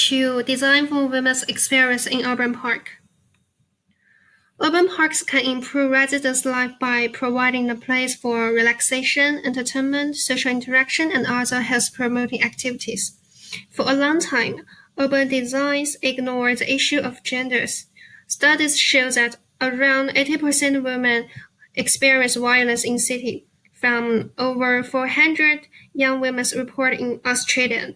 to design for women's experience in urban park. Urban parks can improve residents' life by providing a place for relaxation, entertainment, social interaction, and other health-promoting activities. For a long time, urban designs ignored the issue of genders. Studies show that around 80% of women experience violence in cities, from over 400 young women reported in Australia.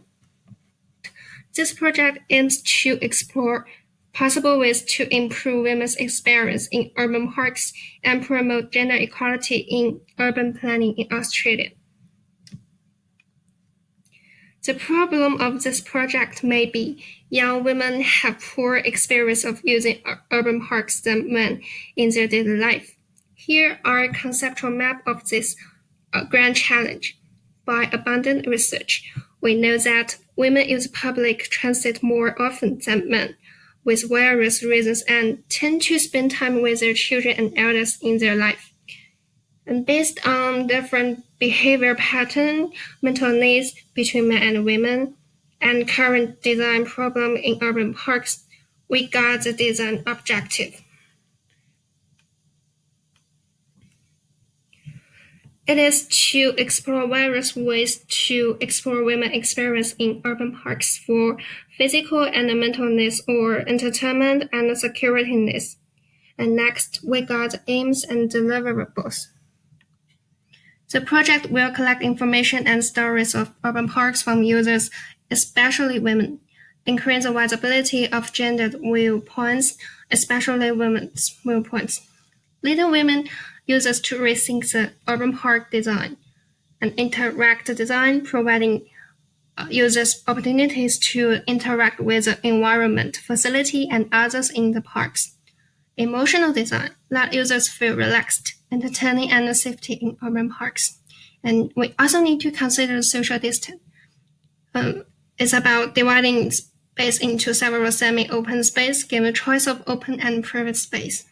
This project aims to explore possible ways to improve women's experience in urban parks and promote gender equality in urban planning in Australia. The problem of this project may be young women have poor experience of using urban parks than men in their daily life. Here are a conceptual map of this grand challenge. By abundant research, we know that women use public transit more often than men, with various reasons, and tend to spend time with their children and elders in their life. And based on different behavior patterns, mental needs between men and women, and current design problem in urban parks, we got the design objective. It is to explore various ways to explore women's experience in urban parks for physical and mental needs or entertainment and security needs. And next, we got aims and deliverables. The project will collect information and stories of urban parks from users, especially women, increase the visibility of gendered viewpoints, especially women's viewpoints. Leading women users to rethink the urban park design and interact design, providing users opportunities to interact with the environment, facility, and others in the parks. Emotional design, let users feel relaxed, entertaining, and safety in urban parks. And we also need to consider social distance. It's about dividing space into several semi-open space, given a choice of open and private space.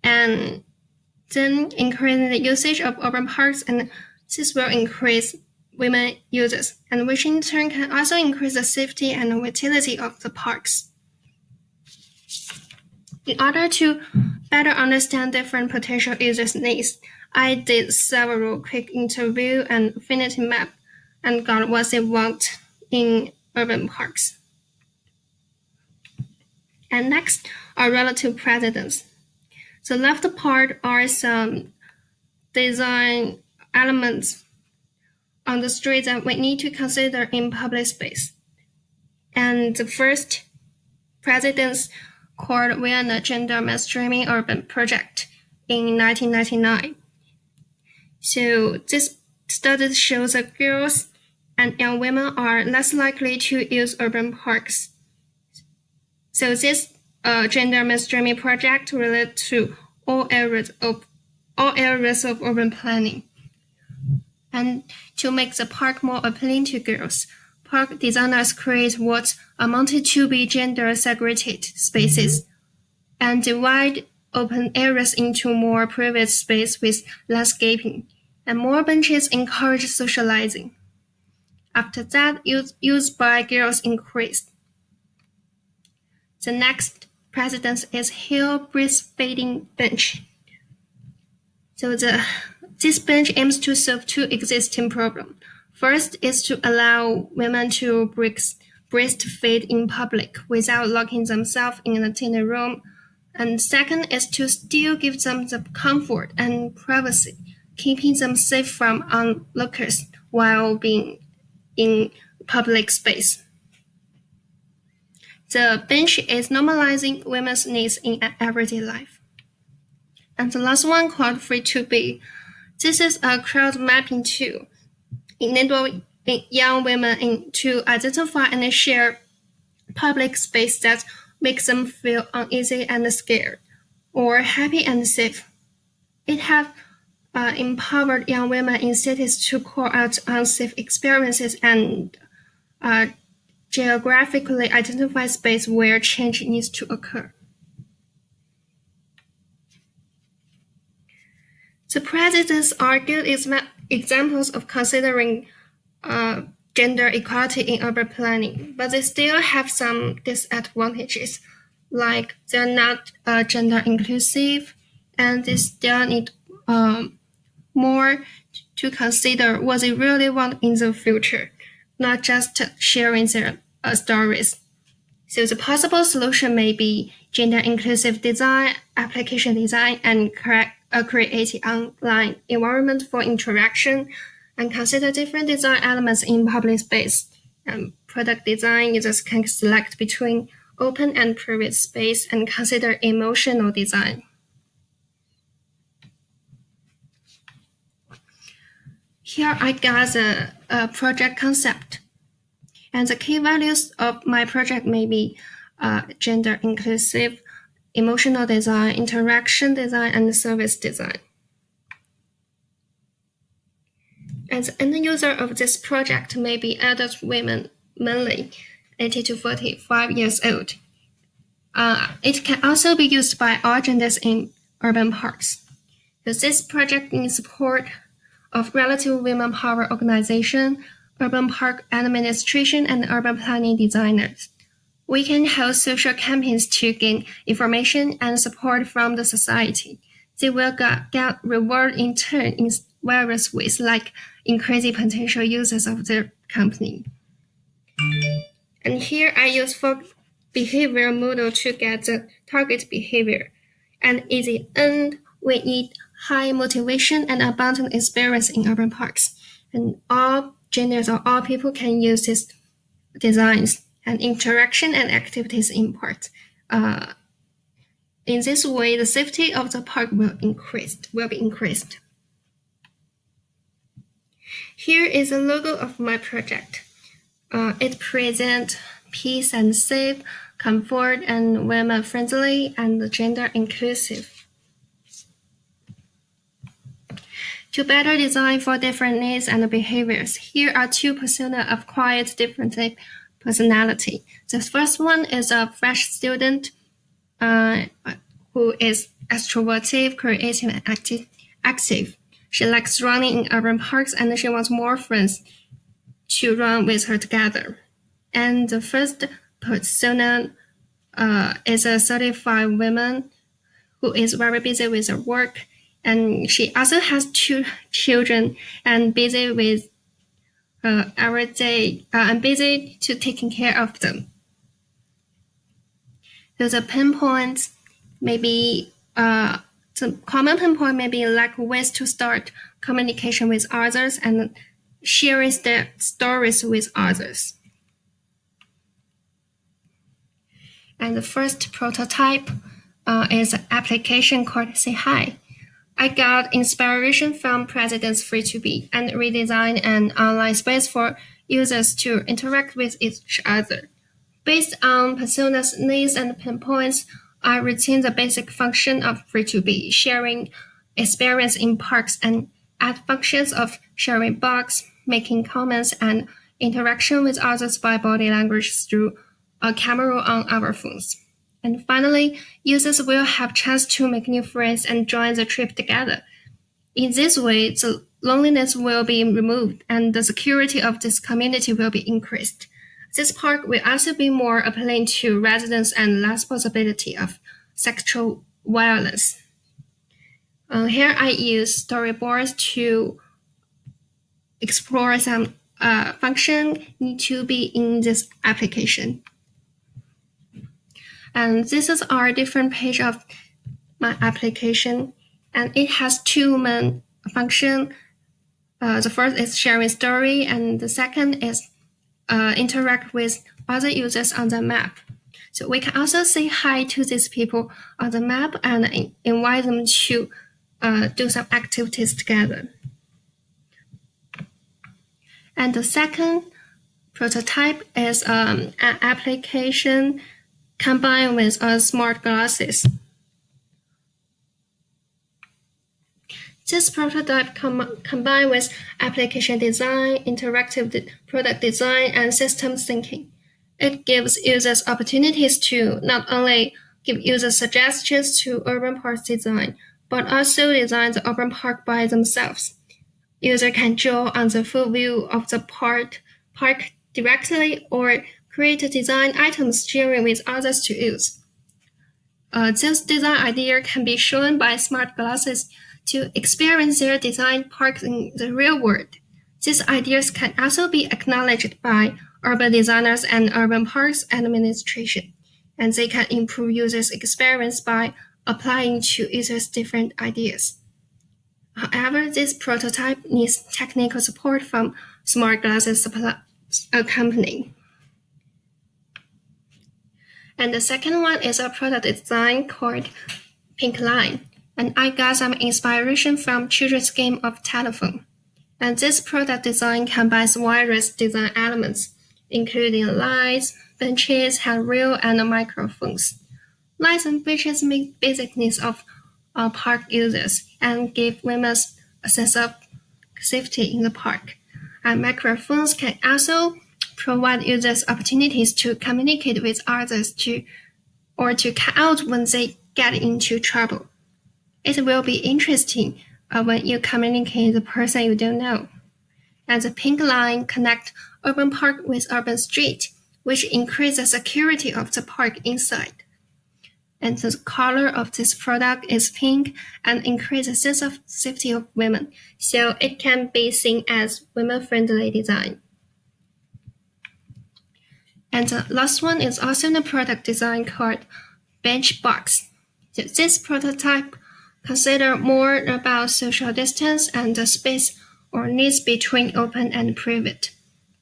And then increasing the usage of urban parks, and this will increase women users, and which in turn can also increase the safety and utility of the parks. In order to better understand different potential users' needs, I did several quick interview and affinity map and got what they want in urban parks. And next are relative precedence. The left part are some design elements on the street that we need to consider in public space. And the first precedence called Vienna Gender Mainstreaming Urban Project in 1999. So this study shows that girls and young women are less likely to use urban parks. So this gender mainstreaming project relates to all areas of urban planning. And to make the park more appealing to girls, park designers create what amounted to be gender segregated spaces and divide open areas into more private space with landscaping, and more benches encourage socializing. After that, use by girls increased. The next precedence is hill breastfeeding bench. So this bench aims to solve two existing problems. First is to allow women to breastfeed in public without locking themselves in a tiny room. And second is to still give them the comfort and privacy, keeping them safe from onlookers while being in public space. The bench is normalizing women's needs in everyday life. And the last one called Free to Be. This is a crowd mapping tool, enabling young women to identify and share public space that makes them feel uneasy and scared, or happy and safe. It has empowered young women in cities to call out unsafe experiences and geographically identify space where change needs to occur. The precedents are good examples of considering gender equality in urban planning, but they still have some disadvantages, like they're not gender inclusive, and they still need more to consider what they really want in the future, not just sharing their stories. So the possible solution may be gender inclusive design, application design, and create an online environment for interaction, and consider different design elements in public space. Product design users can select between open and private space and consider emotional design. Here I got a project concept. And the key values of my project may be gender inclusive, emotional design, interaction design, and service design. And the end user of this project may be adult women, mainly 80 to 45 years old. It can also be used by all genders in urban parks. Because this project in support of Relative Women Power Organization, urban park administration, and urban planning designers. We can hold social campaigns to gain information and support from the society. They will get reward in turn in various ways, like increasing potential users of their company. And here I use for behavior model to get the target behavior. And in the end, we need high motivation and abundant experience in urban parks. And all genders or all people can use these designs and interaction and activities in parks. In this way, the safety of the park will be increased. Here is a logo of my project. It presents peace and safe, comfort and women friendly, and gender inclusive. To better design for different needs and behaviors, here are two personas of quite different personality. The first one is a fresh student who is extroverted, creative, and active. She likes running in urban parks and she wants more friends to run with her together. And the first persona is a 35 woman who is very busy with her work, and she also has two children and busy with every day and busy to taking care of them. So the pinpoints maybe the common pinpoint may be lack ways to start communication with others and sharing their stories with others. And the first prototype is an application called Say Hi. I got inspiration from President's Free2Be and redesigned an online space for users to interact with each other. Based on personas' needs and pinpoints, I retain the basic function of Free2Be, sharing experience in parks, and add functions of sharing box, making comments, and interaction with others by body language through a camera on our phones. And finally, users will have chance to make new friends and join the trip together. In this way, the loneliness will be removed and the security of this community will be increased. This park will also be more appealing to residents and less possibility of sexual violence. Here I use storyboards to explore some function need to be in this application. And this is our different page of my application, and it has two main functions. The first is sharing story, and the second is interact with other users on the map. So we can also say hi to these people on the map and invite them to do some activities together. And the second prototype is an application combined with smart glasses. This prototype combined with application design, interactive product design, and systems thinking. It gives users opportunities to not only give users suggestions to urban park design, but also design the urban park by themselves. User can draw on the full view of the park park directly or create design items sharing with others to use. Those design ideas can be shown by smart glasses to experience their design parks in the real world. These ideas can also be acknowledged by urban designers and urban parks administration, and they can improve users' experience by applying to users' different ideas. However, this prototype needs technical support from smart glasses company. And the second one is a product design called Pink Line, and I got some inspiration from children's game of telephone. And this product design combines various design elements, including lights, benches, handrail, and microphones. Lights and benches meet basic needs of park users and give women a sense of safety in the park. And microphones can also provide users opportunities to communicate with others or to cut out when they get into trouble. It will be interesting when you communicate with the person you don't know. And the pink line connects urban park with urban street, which increases the security of the park inside. And the color of this product is pink and increases the sense of safety of women, so it can be seen as women-friendly design. And the last one is also a product design called Bench Box. This prototype considers more about social distance and the space or needs between open and private.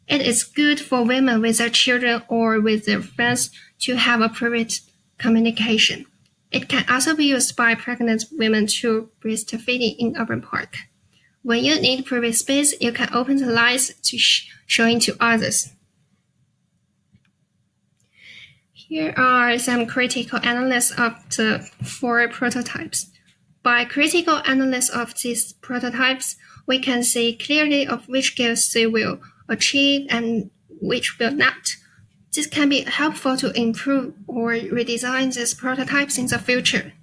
It is good for women with their children or with their friends to have a private communication. It can also be used by pregnant women to breastfeeding in urban park. When you need private space, you can open the lights to showing to others. Here are some critical analysis of the 4 prototypes. By critical analysis of these prototypes, we can see clearly of which goals they will achieve and which will not. This can be helpful to improve or redesign these prototypes in the future.